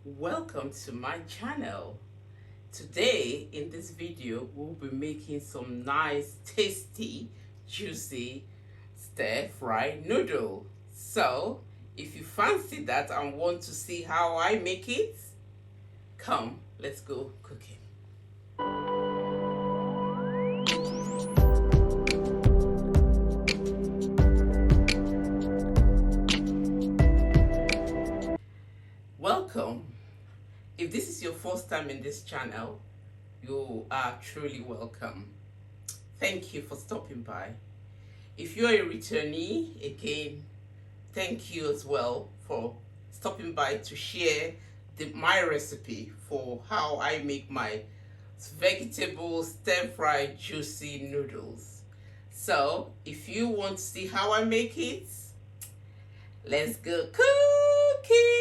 Welcome to my channel. Today in this video we'll be making some nice tasty juicy stir fry noodle. So if you fancy that and want to see how I make it, come, let's go cooking. Welcome. If this is your first time in this channel, you are truly welcome. Thank you for stopping by. If you're a returnee, again, thank you as well for stopping by to share my recipe for how I make my vegetable stir-fried juicy noodles. So if you want to see how I make it, let's go cooking.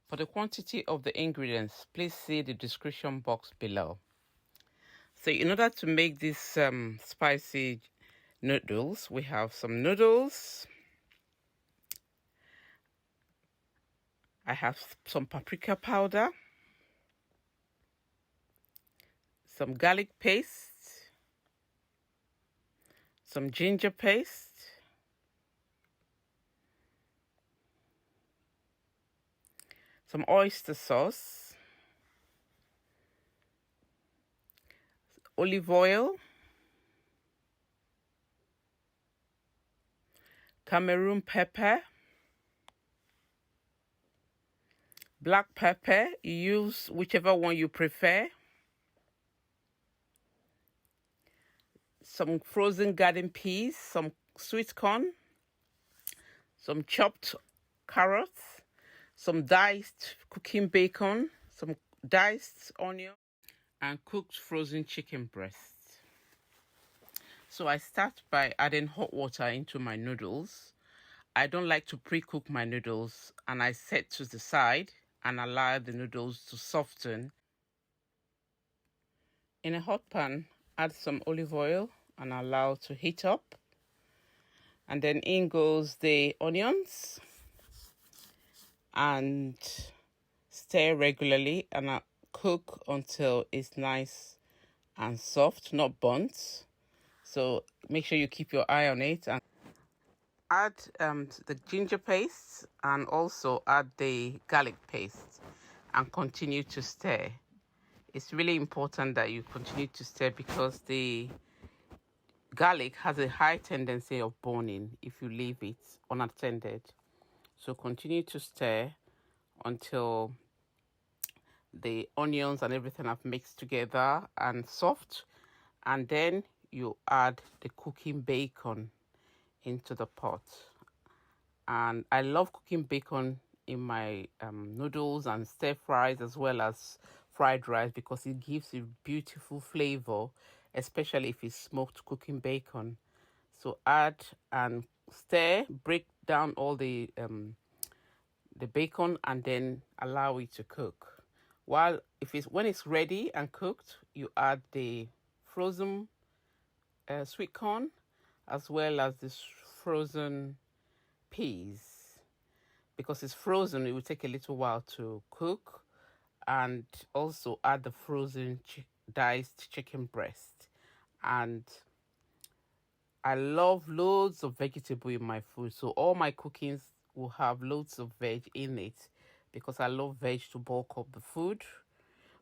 For the quantity of the ingredients, please see the description box below. So in order to make this spicy noodles, we have some noodles. I have some paprika powder, some garlic paste, some ginger paste, some oyster sauce, olive oil, Cameroon pepper, black pepper. You use whichever one you prefer. Some frozen garden peas, some sweet corn, some chopped carrots, some diced cooking bacon, some diced onion, and cooked frozen chicken breast. So I start by adding hot water into my noodles. I don't like to pre-cook my noodles, and I set to the side and allow the noodles to soften. In a hot pan, add some olive oil and allow to heat up. And then in goes the onions and stir regularly and cook until it's nice and soft, not burnt. So make sure you keep your eye on it, and add the ginger paste and also add the garlic paste and continue to stir. It's really important that you continue to stir because the garlic has a high tendency of burning if you leave it unattended. So continue to stir until the onions and everything have mixed together and soft, and then you add the cooking bacon into the pot. And I love cooking bacon in my noodles and stir fries as well as fried rice because it gives a beautiful flavor, especially if it's smoked cooking bacon. So add and stir, break down all the bacon and then allow it to cook. When it's ready and cooked, you add the frozen sweet corn as well as this frozen peas. Because it's frozen, it will take a little while to cook. And also add the frozen diced chicken breast. And I love loads of vegetable in my food, so all my cookings will have loads of veg in it because I love veg to bulk up the food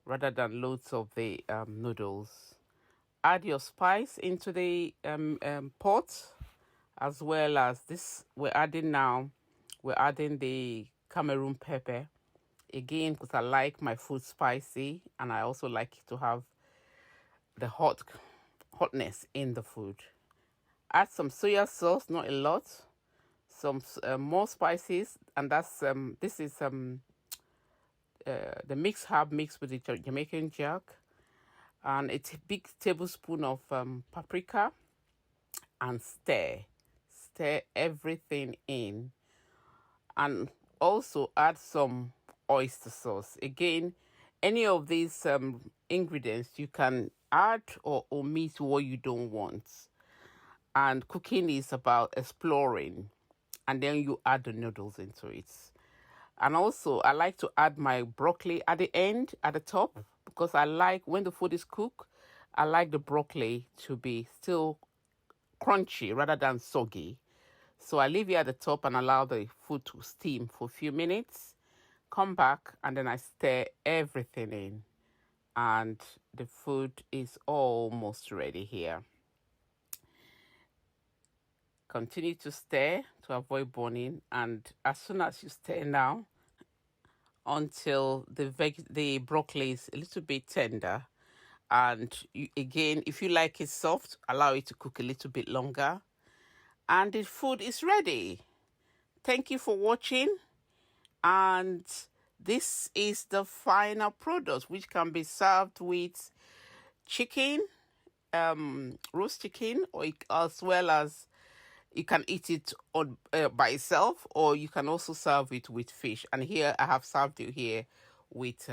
rather than loads of the noodles. Add your spice into the pot, as well as this. We're adding the Cameroon pepper again because I like my food spicy and I also like to have the hotness in the food. Add some soya sauce, not a lot. Some more spices, and that's this is the mixed herb mixed with the Jamaican jack, and it's a big tablespoon of paprika, and stir everything in, and also add some oyster sauce. Again, any of these ingredients you can add or omit what you don't want. And cooking is about exploring, and then you add the noodles into it. And also, I like to add my broccoli at the end, at the top, because I like when the food is cooked, I like the broccoli to be still crunchy rather than soggy. So I leave it at the top and allow the food to steam for a few minutes. Come back and then I stir everything in. And the food is almost ready here. Continue to stir to avoid burning. And as soon as you stir now, until the broccoli is a little bit tender, and again, if you like it soft, allow it to cook a little bit longer, and the food is ready. Thank you for watching, and this is the final product, which can be served with chicken, roast chicken, or as well as you can eat it on by itself, or you can also serve it with fish. And here I have served it here with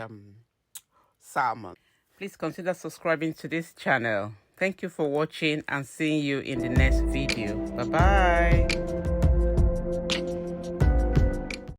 salmon. Please consider subscribing to this channel. Thank you for watching and seeing you in the next video. Bye bye.